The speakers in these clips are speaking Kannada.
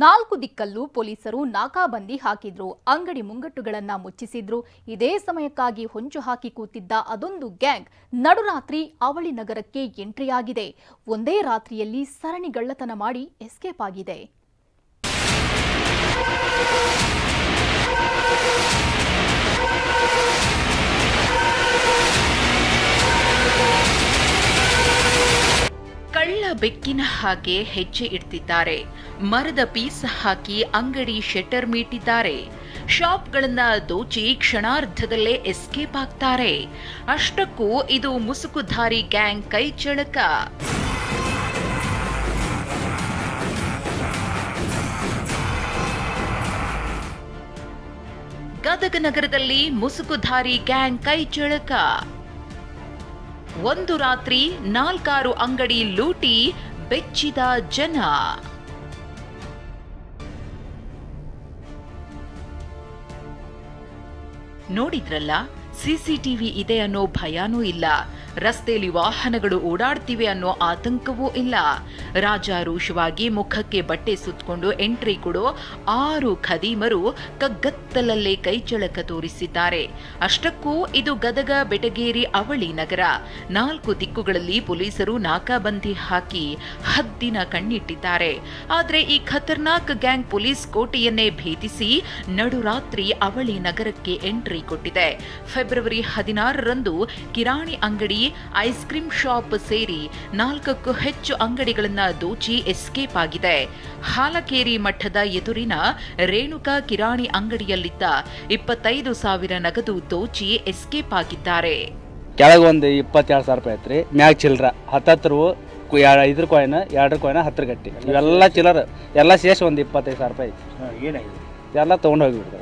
4 ದಿಕ್ಕಲ್ಲೂ ಪೊಲೀಸರು ನಾಕಾಬಂದಿ ಹಾಕಿದ್ರು. ಅಂಗಡಿ ಮುಂಗಟ್ಟುಗಳನ್ನ ಮುಚ್ಚಿಸಿದ್ರು. ಇದೇ ಸಮಯಕ್ಕಾಗಿ ಹೊಂಚು ಹಾಕಿ ಕೂತಿದ್ದ ಅದೊಂದು ಗ್ಯಾಂಗ್ ನಡುರಾತ್ರಿ ಅವಳಿ ನಗರಕ್ಕೆ ಎಂಟ್ರಿ ಆಗಿದೆ. ಒಂದೇ ರಾತ್ರಿಯಲ್ಲಿ ಸರಣಿ ಗಳ್ಳತನ ಮಾಡಿ ಎಸ್ಕೇಪ್ ಆಗಿದೆ. ಕಳ್ಳ ಬೆಕ್ಕಿನ ಹಾಗೆ ಹೆಜ್ಜೆ ಇಡ್ತಿದ್ದಾರೆ. ಮರದ ಪೀಸ್ ಹಾಕಿ ಅಂಗಡಿ ಶೆಟರ್ ಮೀಟಿದ್ದಾರೆ. ಶಾಪ್ಗಳನ್ನ ದೋಚಿ ಕ್ಷಣಾರ್ಧದಲ್ಲೇ ಎಸ್ಕೇಪ್ ಆಗ್ತಾರೆ. ಅಷ್ಟಕ್ಕೂ ಇದು ಮುಸುಕುಧಾರಿ ಗ್ಯಾಂಗ್ ಕೈ ಚಳಕ. ಗದಗ ನಗರದಲ್ಲಿ ಮುಸುಕುಧಾರಿ ಗ್ಯಾಂಗ್ ಕೈ ಚಳಕ. ಒಂದು ರಾತ್ರಿ 4 ಅಂಗಡಿ ಲೂಟಿ, ಬೆಚ್ಚಿದ ಜನ. ನೋಡಿದ್ರಲ್ಲ, ಸಿಸಿಟಿವಿ ಇದೆ ಅನ್ನೋ ಭಯನೂ ಇಲ್ಲ, ರಸ್ತೆಯಲ್ಲಿ ವಾಹನಗಳು ಓಡಾಡ್ತಿವೆ ಅನ್ನೋ ಆತಂಕವೂ ಇಲ್ಲ. ರಾಜಾರೋಷವಾಗಿ ಮುಖಕ್ಕೆ ಬಟ್ಟೆ ಸುತ್ತಕೊಂಡು ಎಂಟ್ರಿ ಕೊಡೋ 6 ಖದೀಮರು ಕಗ್ಗತ್ತಲಲ್ಲೇ ಕೈಚಳಕ ತೋರಿಸಿದ್ದಾರೆ. ಅಷ್ಟಕ್ಕೂ ಇದು ಗದಗ ಬೆಟಗೇರಿ ಅವಳಿ ನಗರ. 4 ದಿಕ್ಕುಗಳಲ್ಲಿ ಪೊಲೀಸರು ನಾಕಾಬಂದಿ ಹಾಕಿ ಹದ್ದಿನ ಕಣ್ಣಿಟ್ಟಿದ್ದಾರೆ. ಆದರೆ ಈ ಖತರ್ನಾಕ್ ಗ್ಯಾಂಗ್ ಪೊಲೀಸ್ ಕೋಟೆಯನ್ನೇ ಭೇದಿಸಿ ನಡುರಾತ್ರಿ ಅವಳಿ ನಗರಕ್ಕೆ ಎಂಟ್ರಿ ಕೊಟ್ಟಿದೆ. ಫೆಬ್ರವರಿ 16ರಂದು ಕಿರಾಣಿ ಅಂಗಡಿ, ಐಸ್ ಕ್ರೀಂ ಶಾಪ್ ಸೇರಿ 4ಕ್ಕೂ ಹೆಚ್ಚು ಅಂಗಡಿಗಳನ್ನ ದೋಚಿ ಎಸ್ಕೇಪ್ ಆಗಿದೆ. ಹಾಲಕೇರಿ ಮಠದ ಎದುರಿನ ರೇಣುಕಾ ಕಿರಾಣಿ ಅಂಗಡಿಯಲ್ಲಿದ್ದ 25,000 ನಗದು ದೋಚಿ ಎಸ್ಕೇಪ್ ಆಗಿದ್ದಾರೆ. ಕೆಳಗೆ ಒಂದು 22,000 ರೂಪಾಯಿ ಐತ್ರಿ, ಮ್ಯಾಗ್ ಚಿಲ್ಲರ 10 5 ಕಾಯಿನ್ 2 ಕಾಯಿನ್ 10 ಗಟ್ಟಿ, ಇವೆಲ್ಲ ಚಿಲ್ಲರ ಎಲ್ಲ ಸೇರಿಸಿ ಒಂದು 25,000 ರೂಪಾಯಿ ಏನಾಗಿದೆ, ಎಲ್ಲ ತೊಗೊಂಡು ಹೋಗಿಬಿಡ್ತಾರೆ.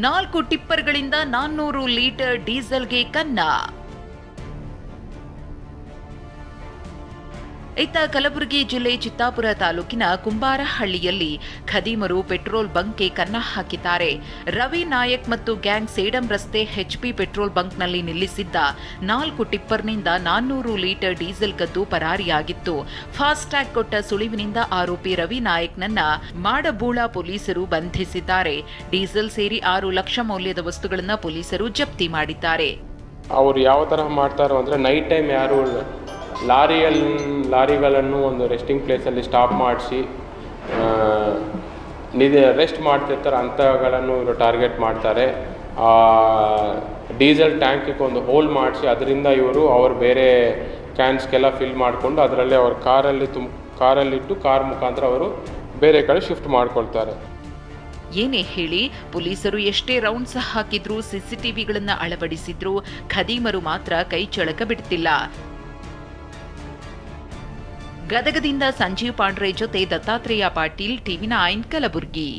4 ಟಿಪ್ಪರ್ಗಳಿಂದ 400 ಲೀಟರ್ ಡೀಸೆಲ್ಗೆ ಕನ್ನ. ಇತ್ತ ಕಲಬುರಗಿ ಜಿಲ್ಲೆ ಚಿತ್ತಾಪುರ ತಾಲೂಕಿನ ಕುಂಬಾರಹಳ್ಳಿಯಲ್ಲಿ ಖದೀಮರು ಪೆಟ್ರೋಲ್ ಬಂಕ್ಗೆ ಕನ್ನ ಹಾಕಿದ್ದಾರೆ. ರವಿ ನಾಯಕ್ ಮತ್ತು ಗ್ಯಾಂಗ್ ಸೇಡಂ ರಸ್ತೆ HP ಪೆಟ್ರೋಲ್ ಬಂಕ್ನಲ್ಲಿ ನಿಲ್ಲಿಸಿದ್ದ 4 ಟಿಪ್ಪರ್ನಿಂದ 400 ಲೀಟರ್ ಡೀಸೆಲ್ ಕದ್ದು ಪರಾರಿಯಾಗಿತ್ತು. ಫಾಸ್ಟ್ಯಾಗ್ ಕೊಟ್ಟ ಸುಳಿವಿನಿಂದ ಆರೋಪಿ ರವಿ ನಾಯಕ್ನನ್ನ ಮಾಡಬೂಳ ಪೊಲೀಸರು ಬಂಧಿಸಿದ್ದಾರೆ. ಡೀಸೆಲ್ ಸೇರಿ 6 ಲಕ್ಷ ಮೌಲ್ಯದ ವಸ್ತುಗಳನ್ನು ಪೊಲೀಸರು ಜಪ್ತಿ ಮಾಡಿದ್ದಾರೆ. ಅವರು ಯಾವ ತರಹ ಮಾಡ್ತಾರೋ ಅಂದರೆ, ನೈಟ್ ಟೈಮ್ ಯಾರು ಲಾರಿಗಳನ್ನು ಒಂದು ರೆಸ್ಟಿಂಗ್ ಪ್ಲೇಸಲ್ಲಿ ಸ್ಟಾಪ್ ಮಾಡಿಸಿ ರೆಸ್ಟ್ ಮಾಡ್ತಿರ್ತಾರೆ, ಅಂಥಗಳನ್ನು ಇವರು ಟಾರ್ಗೆಟ್ ಮಾಡ್ತಾರೆ. ಡೀಸೆಲ್ ಟ್ಯಾಂಕಿಗೆ ಒಂದು ಹೋಲ್ ಮಾಡಿಸಿ ಅದರಿಂದ ಇವರು ಅವ್ರು ಬೇರೆ ಕ್ಯಾನ್ಸ್ಗೆಲ್ಲ ಫಿಲ್ ಮಾಡಿಕೊಂಡು ಅದರಲ್ಲೇ ಅವ್ರ ಕಾರಲ್ಲಿಟ್ಟು ಕಾರ್ ಮುಖಾಂತರ ಅವರು ಬೇರೆ ಕಡೆ ಶಿಫ್ಟ್ ಮಾಡ್ಕೊಳ್ತಾರೆ. ಏನೇ ಹೇಳಿ, ಪೊಲೀಸರು ಎಷ್ಟೇ ರೌಂಡ್ಸ್ ಹಾಕಿದ್ರೂ, ಸಿಸಿಟಿವಿಗಳನ್ನು ಅಳವಡಿಸಿದ್ರು, ಖದೀಮರು ಮಾತ್ರ ಕೈ ಚಳಕ ಬಿಡ್ತಿಲ್ಲ. ಗದಗದಿಂದ ಸಂಜೀವ್ ಪಾಂಡ್ರೆ ಜೊತೆ ದತ್ತಾತ್ರೇಯ ಪಾಟೀಲ್, TV9 ಕಲಬುರಗಿ.